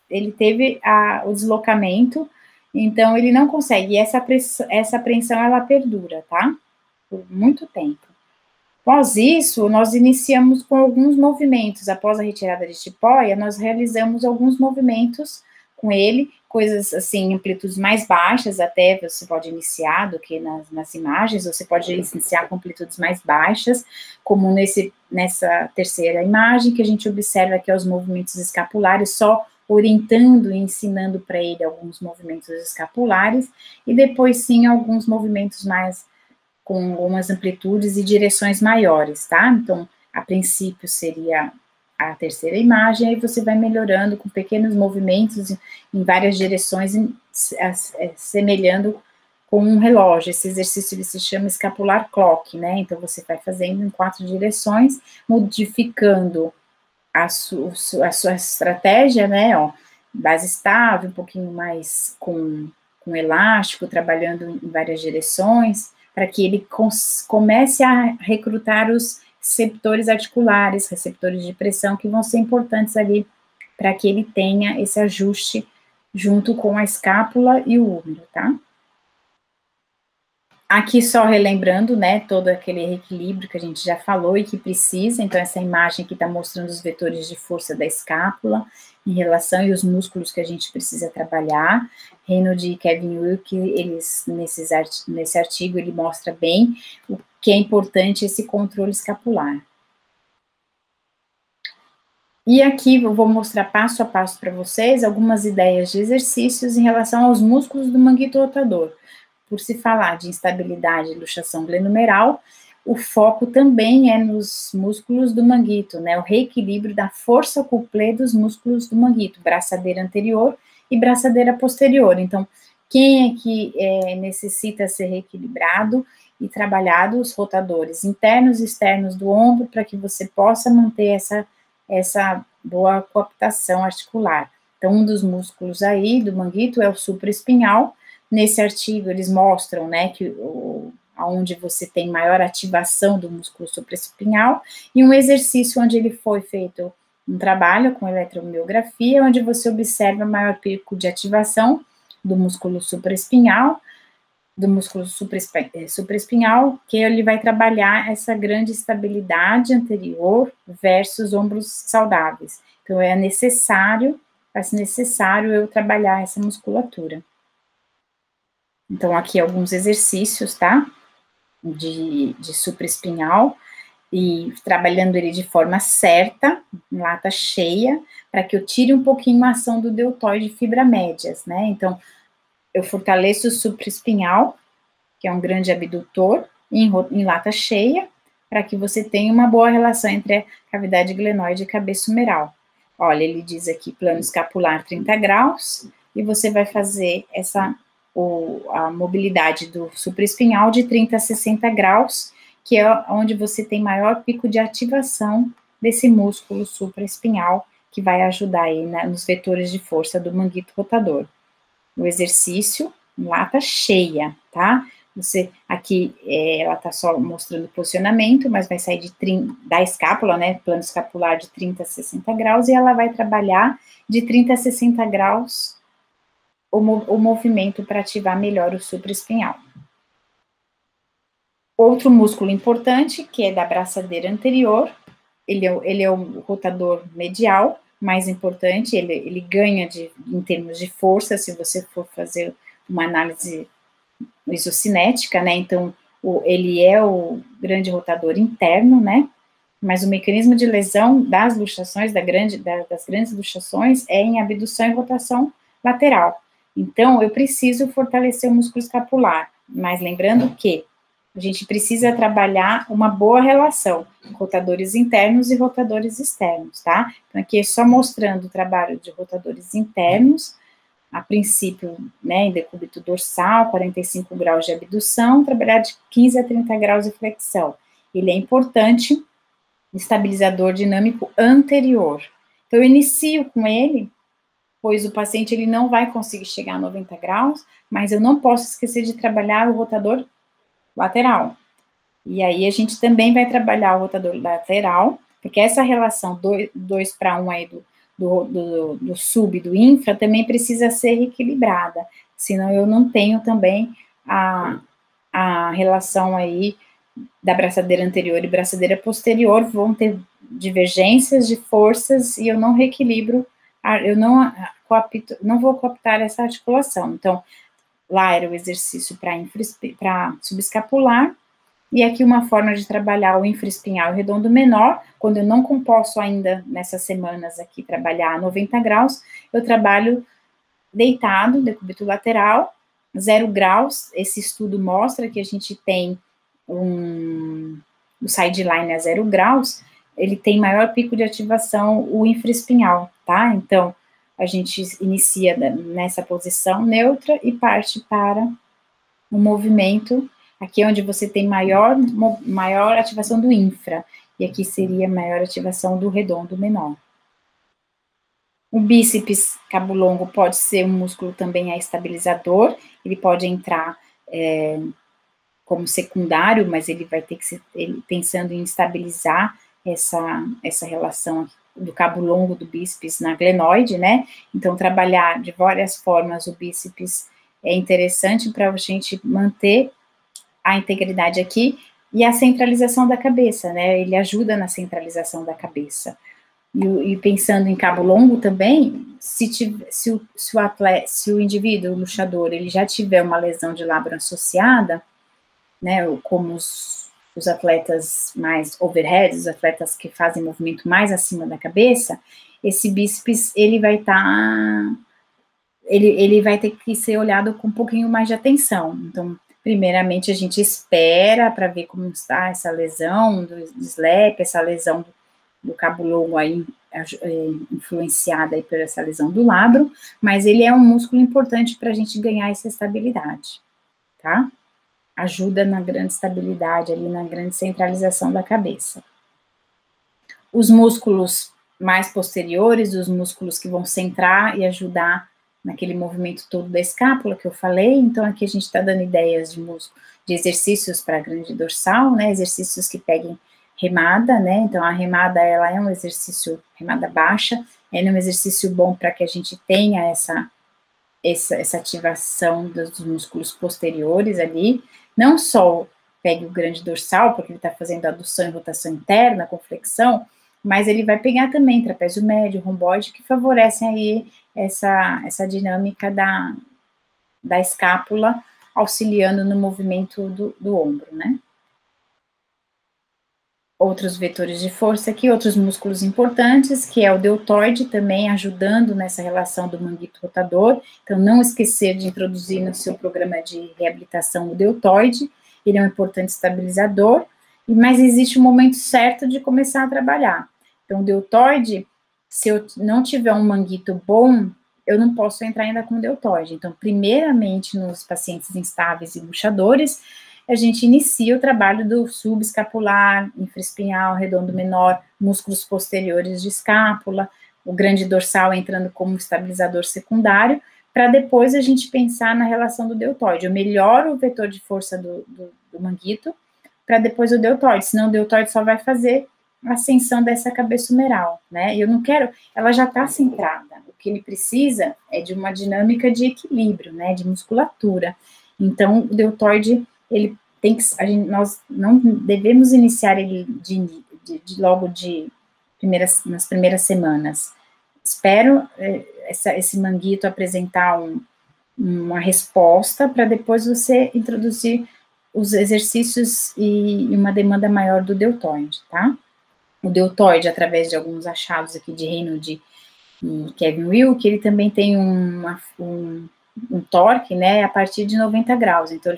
[SPEAKER 1] ele teve o deslocamento, então ele não consegue, e essa apreensão, ela perdura, tá, por muito tempo. Após isso, nós iniciamos com alguns movimentos, após a retirada de tipóia, nós realizamos alguns movimentos com ele, coisas assim, amplitudes mais baixas até, você pode iniciar do que nas imagens, você pode iniciar com amplitudes mais baixas, como nessa terceira imagem, que a gente observa que é os movimentos escapulares, só orientando e ensinando para ele alguns movimentos escapulares, e depois sim, alguns movimentos mais com algumas amplitudes e direções maiores, tá? Então, a princípio seria a terceira imagem, aí você vai melhorando com pequenos movimentos em várias direções, semelhando com um relógio. Esse exercício ele se chama escapular clock, né? Então, você vai fazendo em 4 direções, modificando a sua estratégia, né? Ó, base estável, um pouquinho mais com elástico, trabalhando em várias direções, para que ele comece a recrutar os receptores articulares, receptores de pressão, que vão ser importantes ali para que ele tenha esse ajuste junto com a escápula e o úmero, tá? Aqui só relembrando, né, todo aquele reequilíbrio que a gente já falou e que precisa, então essa imagem aqui está mostrando os vetores de força da escápula em relação e os músculos que a gente precisa trabalhar. Reynolds e Kevin Wilke, eles, nesse artigo, ele mostra bem o que é importante esse controle escapular. E aqui eu vou mostrar passo a passo para vocês algumas ideias de exercícios em relação aos músculos do manguito rotador. Por se falar de instabilidade e luxação glenumeral, o foco também é nos músculos do manguito, né? O reequilíbrio da força couplé dos músculos do manguito, braçadeira anterior e braçadeira posterior. Então, quem é que necessita ser reequilibrado e trabalhado? Os rotadores internos e externos do ombro, para que você possa manter essa boa coaptação articular. Então, um dos músculos aí do manguito é o supraespinhal. Nesse artigo, eles mostram, né, que onde você tem maior ativação do músculo supraespinhal, e um exercício onde ele foi feito um trabalho com eletromiografia, onde você observa maior pico de ativação do músculo supraespinhal, que ele vai trabalhar essa grande estabilidade anterior versus ombros saudáveis. Então, faz necessário eu trabalhar essa musculatura. Então, aqui alguns exercícios, tá? De supraespinhal, e trabalhando ele de forma certa, em lata cheia, para que eu tire um pouquinho a ação do deltoide fibra médias, né? Então, eu fortaleço o supraespinhal, que é um grande abdutor, em lata cheia, para que você tenha uma boa relação entre a cavidade glenoide e cabeça humeral. Olha, ele diz aqui plano escapular 30 graus, e você vai fazer a mobilidade do supraespinhal de 30 a 60 graus, que é onde você tem maior pico de ativação desse músculo supraespinhal, que vai ajudar aí nos vetores de força do manguito rotador. O exercício, lata cheia, tá? Você, aqui, ela tá só mostrando o posicionamento, mas vai sair da escápula, né, plano escapular de 30 a 60 graus, e ela vai trabalhar de 30 a 60 graus o movimento para ativar melhor o supraespinhal. Outro músculo importante, que é da braçadeira anterior, ele é o rotador medial, mais importante, ele ganha em termos de força, se você for fazer uma análise isocinética, né, então ele é o grande rotador interno, né, mas o mecanismo de lesão das luxações, das grandes luxações, é em abdução e rotação lateral. Então, eu preciso fortalecer o músculo escapular, mas lembrando que a gente precisa trabalhar uma boa relação, rotadores internos e rotadores externos, tá? Então, aqui é só mostrando o trabalho de rotadores internos, a princípio, né, em decúbito dorsal, 45 graus de abdução, trabalhar de 15 a 30 graus de flexão. Ele é importante, estabilizador dinâmico anterior. Então, eu inicio com ele, pois o paciente ele não vai conseguir chegar a 90 graus, mas eu não posso esquecer de trabalhar o rotador lateral. E aí a gente também vai trabalhar o rotador lateral, porque essa relação 2 para 1 aí do sub e do infra também precisa ser equilibrada, senão eu não tenho também a relação aí da braçadeira anterior e braçadeira posterior, vão ter divergências de forças e eu não reequilibro, eu não vou coaptar essa articulação. Então, lá era o exercício para subescapular, e aqui uma forma de trabalhar o infraespinhal e redondo menor, quando eu não posso ainda, nessas semanas aqui, trabalhar a 90 graus, eu trabalho deitado, decúbito lateral, 0 graus, esse estudo mostra que a gente tem o sideline a 0 graus, ele tem maior pico de ativação, o infraespinhal, tá? Então, a gente inicia nessa posição neutra e parte para o movimento, aqui é onde você tem maior ativação do infra, e aqui seria maior ativação do redondo menor. O bíceps cabo longo pode ser um músculo também estabilizador, ele pode entrar como secundário, mas ele vai ter que ser pensando em estabilizar essa relação aqui do cabo longo do bíceps na glenoide, né? Então, trabalhar de várias formas o bíceps é interessante para a gente manter a integridade aqui e a centralização da cabeça, né? Ele ajuda na centralização da cabeça. E pensando em cabo longo também, se o indivíduo, o luxador, ele já tiver uma lesão de labro associada, né, como os atletas mais overhead, os atletas que fazem movimento mais acima da cabeça, esse bíceps, ele vai ele vai ter que ser olhado com um pouquinho mais de atenção. Então, primeiramente, a gente espera para ver como está essa lesão do SLAP, essa lesão do cabo longo aí, influenciada aí por essa lesão do labro, mas ele é um músculo importante para a gente ganhar essa estabilidade, tá? Ajuda na grande estabilidade, ali na grande centralização da cabeça. Os músculos mais posteriores, os músculos que vão centrar e ajudar naquele movimento todo da escápula que eu falei, então aqui a gente está dando ideias de exercícios para a grande dorsal, né, exercícios que peguem remada, né, então a remada, ela é um exercício, remada baixa, é um exercício bom para que a gente tenha essa ativação dos músculos posteriores ali, não só pegue o grande dorsal, porque ele está fazendo adução e rotação interna com flexão, mas ele vai pegar também trapézio médio, romboide, que favorecem aí essa dinâmica da escápula, auxiliando no movimento do ombro, né? Outros vetores de força aqui, outros músculos importantes, que é o deltoide também ajudando nessa relação do manguito rotador, então não esquecer de introduzir no seu programa de reabilitação o deltoide, ele é um importante estabilizador, mas existe um momento certo de começar a trabalhar. Então o deltoide, se eu não tiver um manguito bom, eu não posso entrar ainda com o deltoide. Então, primeiramente, nos pacientes instáveis e luxadores, a gente inicia o trabalho do subescapular, infraespinhal, redondo menor, músculos posteriores de escápula, o grande dorsal entrando como estabilizador secundário, para depois a gente pensar na relação do deltoide. Eu melhoro o vetor de força do manguito, para depois o deltoide, senão o deltoide só vai fazer a ascensão dessa cabeça humeral, né? Eu não quero, ela já está centrada, o que ele precisa é de uma dinâmica de equilíbrio, né, de musculatura. Então, o deltoide, ele tem que, nós não devemos iniciar ele logo nas primeiras semanas. Espero esse manguito apresentar uma resposta para depois você introduzir os exercícios e uma demanda maior do deltoide, tá? O deltoide, através de alguns achados aqui de Reynolds e Kevin Wilk, ele também tem um torque, né, a partir de 90 graus, então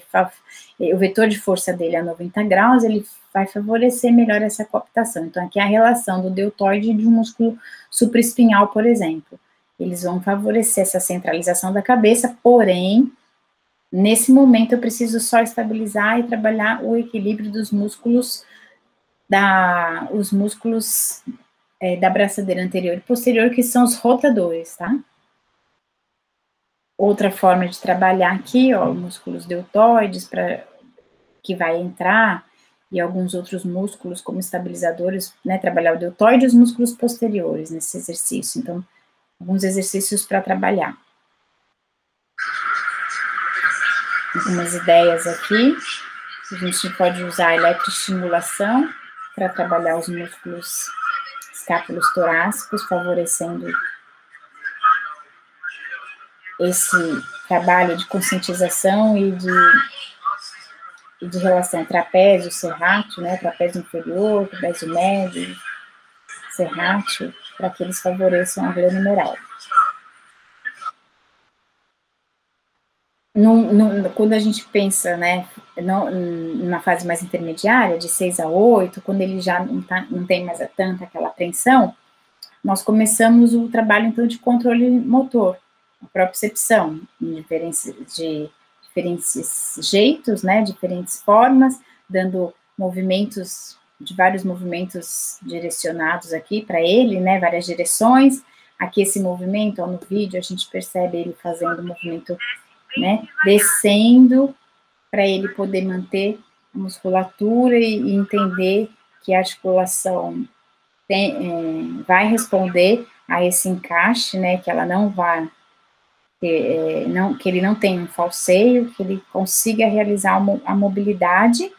[SPEAKER 1] o vetor de força dele a 90 graus, ele vai favorecer melhor essa cooptação. Então, aqui é a relação do deltoide e de um músculo supraespinhal, por exemplo. Eles vão favorecer essa centralização da cabeça, porém, nesse momento eu preciso só estabilizar e trabalhar o equilíbrio dos músculos da braçadeira anterior e posterior, que são os rotadores, tá? Outra forma de trabalhar aqui, ó, músculos deltoides, que vai entrar, e alguns outros músculos como estabilizadores, né, trabalhar o deltoide e os músculos posteriores nesse exercício. Então, alguns exercícios para trabalhar. Algumas ideias aqui, a gente pode usar a eletroestimulação para trabalhar os músculos escápulos torácicos, favorecendo esse trabalho de conscientização e de relação trapézio, serrátil, né, trapézio inferior, trapézio médio, serrátil, para que eles favoreçam a glândula numeral. Quando a gente pensa, né, numa fase mais intermediária, de 6 a 8, quando ele já não tem mais tanta aquela apreensão, nós começamos o trabalho, então, de controle motor, a propriocepção, de diferentes jeitos, né, diferentes formas, dando movimentos, de vários movimentos direcionados aqui para ele, né, várias direções. Aqui esse movimento, ó, no vídeo, a gente percebe ele fazendo o movimento, né, descendo, para ele poder manter a musculatura e entender que a articulação vai responder a esse encaixe, né, que ela não vai ter, que ele não tenha um falseio, que ele consiga realizar a mobilidade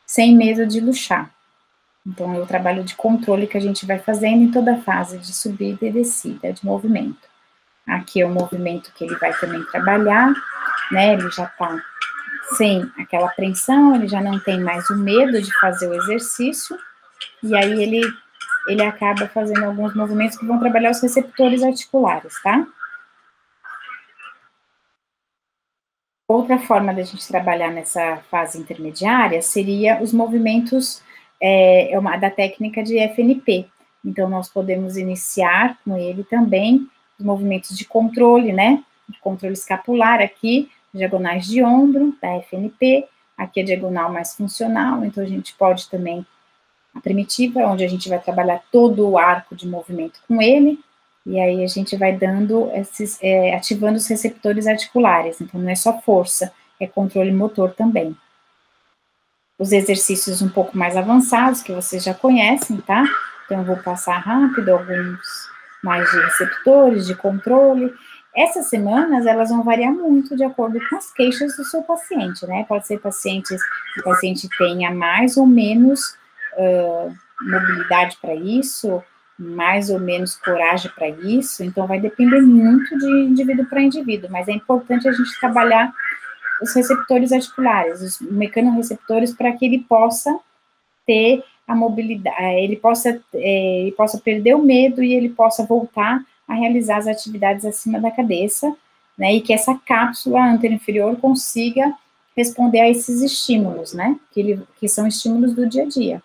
[SPEAKER 1] sem medo de luxar. Então, é o trabalho de controle que a gente vai fazendo em toda a fase de subida e descida de movimento. Aqui é o movimento que ele vai também trabalhar, né, ele já está sem aquela apreensão, ele já não tem mais o medo de fazer o exercício, e aí ele acaba fazendo alguns movimentos que vão trabalhar os receptores articulares, tá? Outra forma da gente trabalhar nessa fase intermediária seria os movimentos da técnica de FNP. Então, nós podemos iniciar com ele também os movimentos de controle, né? De controle escapular aqui, diagonais de ombro, da FNP, aqui a diagonal mais funcional, então a gente pode também, a primitiva, onde a gente vai trabalhar todo o arco de movimento com ele, e aí a gente vai dando ativando os receptores articulares, então não é só força, é controle motor também. Os exercícios um pouco mais avançados, que vocês já conhecem, tá? Então eu vou passar rápido alguns mais de receptores, de controle. Essas semanas, elas vão variar muito de acordo com as queixas do seu paciente, né? Pode ser que o paciente tenha mais ou menos mobilidade para isso, mais ou menos coragem para isso, então vai depender muito de indivíduo para indivíduo, mas é importante a gente trabalhar os receptores articulares, os mecanorreceptores, para que ele possa ter a mobilidade, ele possa perder o medo e ele possa voltar a realizar as atividades acima da cabeça, né, e que essa cápsula anterior consiga responder a esses estímulos, né, que são estímulos do dia a dia.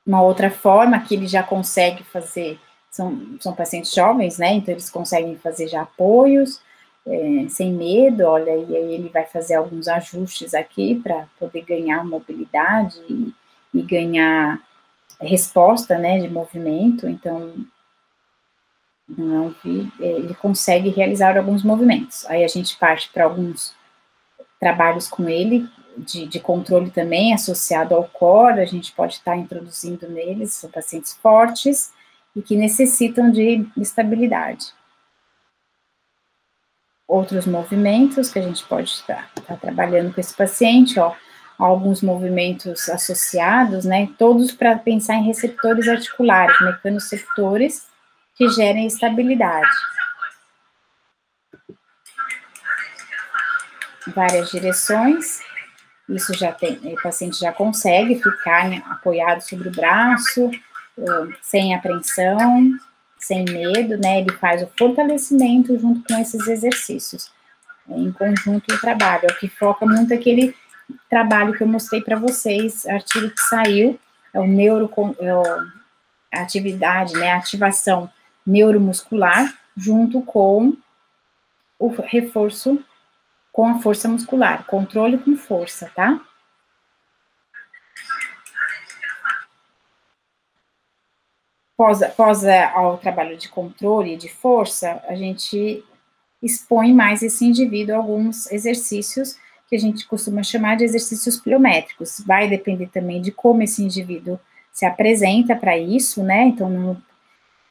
[SPEAKER 1] Uma outra forma que ele já consegue fazer, são pacientes jovens, né, então eles conseguem fazer já apoios, sem medo, olha, e aí ele vai fazer alguns ajustes aqui para poder ganhar mobilidade e ganhar resposta, né, de movimento, então ele consegue realizar alguns movimentos. Aí a gente parte para alguns trabalhos com ele, de controle também, associado ao core, a gente pode estar introduzindo neles, são pacientes fortes e que necessitam de estabilidade. Outros movimentos que a gente pode estar trabalhando com esse paciente, ó, alguns movimentos associados, né, todos para pensar em receptores articulares, mecanoreceptores que gerem estabilidade. Várias direções, isso já tem, o paciente já consegue ficar apoiado sobre o braço, sem apreensão, sem medo, né, ele faz o fortalecimento junto com esses exercícios, em conjunto o trabalho, é o que foca muito aquele trabalho que eu mostrei para vocês, artigo que saiu, é a atividade, né, a ativação neuromuscular, junto com o reforço com a força muscular, controle com força, tá? Após ao trabalho de controle e de força, a gente expõe mais esse indivíduo a alguns exercícios que a gente costuma chamar de exercícios pliométricos. Vai depender também de como esse indivíduo se apresenta para isso, né? Então,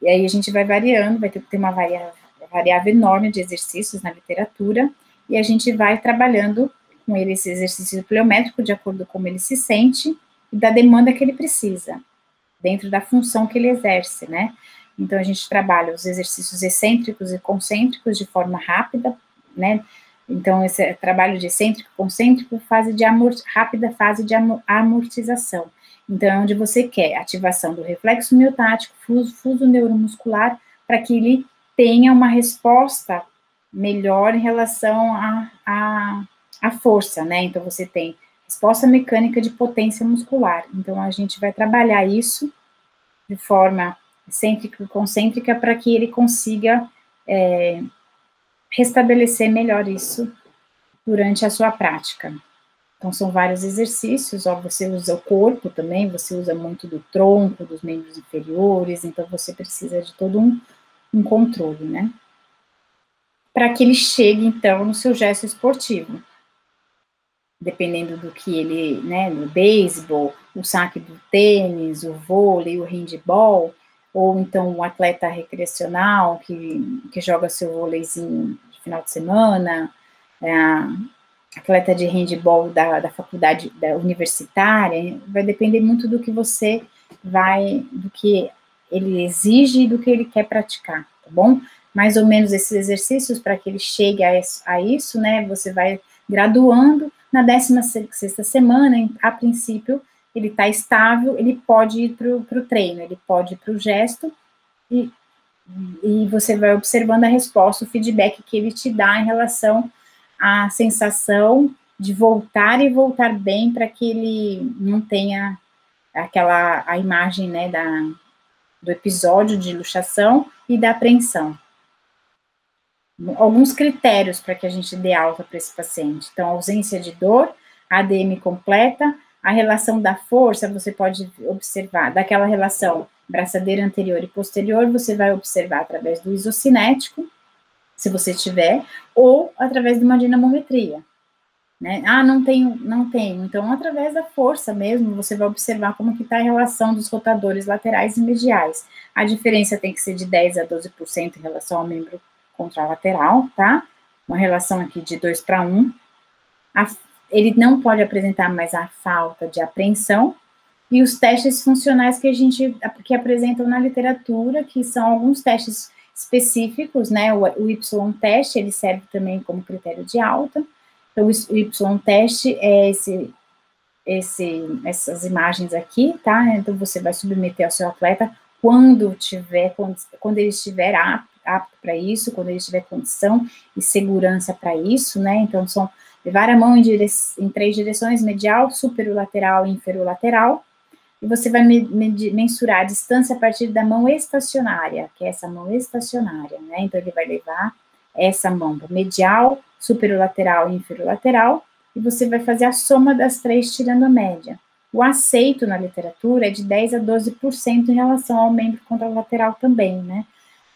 [SPEAKER 1] e aí a gente vai variando, vai ter uma variável enorme de exercícios na literatura, e a gente vai trabalhando com ele esse exercício pliométrico de acordo com como ele se sente e da demanda que ele precisa, dentro da função que ele exerce, né? Então, a gente trabalha os exercícios excêntricos e concêntricos de forma rápida, né? Então, esse trabalho de excêntrico e concêntrico, rápida fase de amortização. Então, é onde você quer ativação do reflexo miotático, fuso neuromuscular, para que ele tenha uma resposta melhor em relação à força, né? Então, você tem resposta mecânica de potência muscular. Então, a gente vai trabalhar isso de forma excêntrica e concêntrica para que ele consiga restabelecer melhor isso durante a sua prática. Então, são vários exercícios, ó, você usa o corpo também, você usa muito do tronco, dos membros inferiores, então você precisa de todo um controle, né? Para que ele chegue, então, no seu gesto esportivo. Dependendo do que ele, né, no beisebol, o saque do tênis, o vôlei, o handebol, ou então o atleta recreacional que joga seu vôleizinho de final de semana, atleta de handebol da faculdade da universitária, vai depender muito do que você do que ele exige e do que ele quer praticar, tá bom? Mais ou menos esses exercícios para que ele chegue a isso, né, você vai graduando. Na 16ª semana, a princípio, ele está estável, ele pode ir para o treino, ele pode ir para o gesto, e você vai observando a resposta, o feedback que ele te dá em relação à sensação de voltar e voltar bem, para que ele não tenha a imagem, né, do episódio de luxação e da apreensão. Alguns critérios para que a gente dê alta para esse paciente. Então, ausência de dor, ADM completa, a relação da força, você pode observar, daquela relação braçadeira anterior e posterior, você vai observar através do isocinético, se você tiver, ou através de uma dinamometria, né? Ah, não tenho. Então, através da força mesmo, você vai observar como que está a relação dos rotadores laterais e mediais. A diferença tem que ser de 10 a 12% em relação ao membro contralateral, tá? Uma relação aqui de 2:1. Ele não pode apresentar mais a falta de apreensão, e os testes funcionais que apresentam na literatura, que são alguns testes específicos, né? O Y-teste, ele serve também como critério de alta. Então, o Y-teste é essas imagens aqui, tá? Então, você vai submeter ao seu atleta quando ele estiver apto para isso, quando ele tiver condição e segurança para isso, né? Então, são levar a mão em 3 direções, medial, superolateral e inferolateral, e você vai mensurar a distância a partir da mão estacionária, que é essa mão estacionária, né? Então, ele vai levar essa mão medial, superolateral e inferolateral, e você vai fazer a soma das 3 tirando a média. O aceito na literatura é de 10 a 12% em relação ao membro contralateral também, né?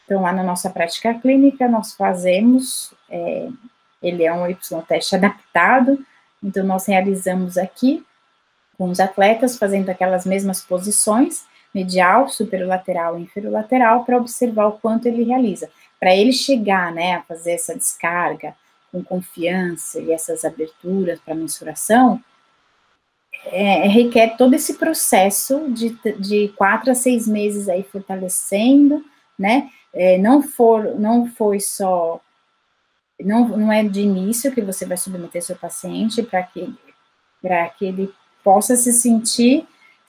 [SPEAKER 1] Então, lá na nossa prática clínica, nós fazemos, ele é um Y-teste adaptado, então nós realizamos aqui com os atletas, fazendo aquelas mesmas posições, medial, superolateral e inferolateral, para observar o quanto ele realiza. Para ele chegar, né, a fazer essa descarga com confiança e essas aberturas para mensuração, requer todo esse processo de 4 a 6 meses aí fortalecendo, né? Não é de início que você vai submeter seu paciente para que ele possa se sentir,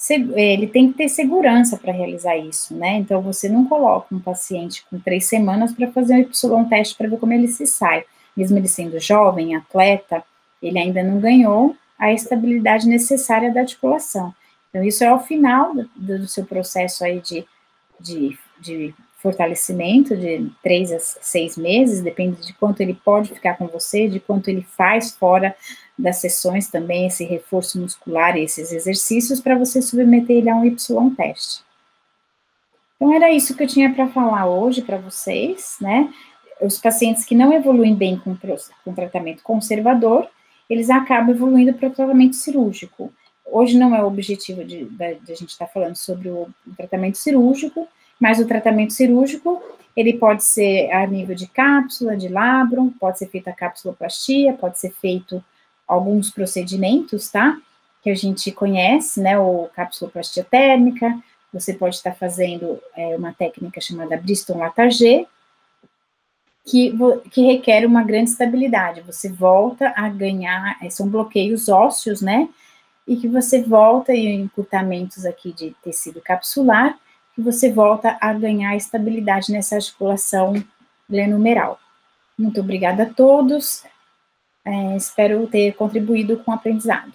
[SPEAKER 1] ele tem que ter segurança para realizar isso, né? Então, você não coloca um paciente com 3 semanas para fazer um Y-teste para ver como ele se sai. Mesmo ele sendo jovem, atleta, ele ainda não ganhou a estabilidade necessária da articulação. Então, isso é ao final do seu processo aí de fortalecimento, de 3 a 6 meses, depende de quanto ele pode ficar com você, de quanto ele faz fora das sessões também, esse reforço muscular e esses exercícios, para você submeter ele a um Y-teste. Então, era isso que eu tinha para falar hoje para vocês, né? Os pacientes que não evoluem bem com tratamento conservador, eles acabam evoluindo para o tratamento cirúrgico. Hoje não é o objetivo de a gente estar falando sobre o tratamento cirúrgico, mas o tratamento cirúrgico, ele pode ser a nível de cápsula, de labrum, pode ser feita a capsuloplastia, pode ser feito alguns procedimentos, tá? Que a gente conhece, né? O capsuloplastia térmica, você pode estar fazendo uma técnica chamada Briston-Latarjet, que requer uma grande estabilidade. Você volta a ganhar, são bloqueios ósseos, né? E que você volta, e encurtamentos aqui de tecido capsular, que você volta a ganhar estabilidade nessa articulação glenohumeral. Muito obrigada a todos, espero ter contribuído com o aprendizado.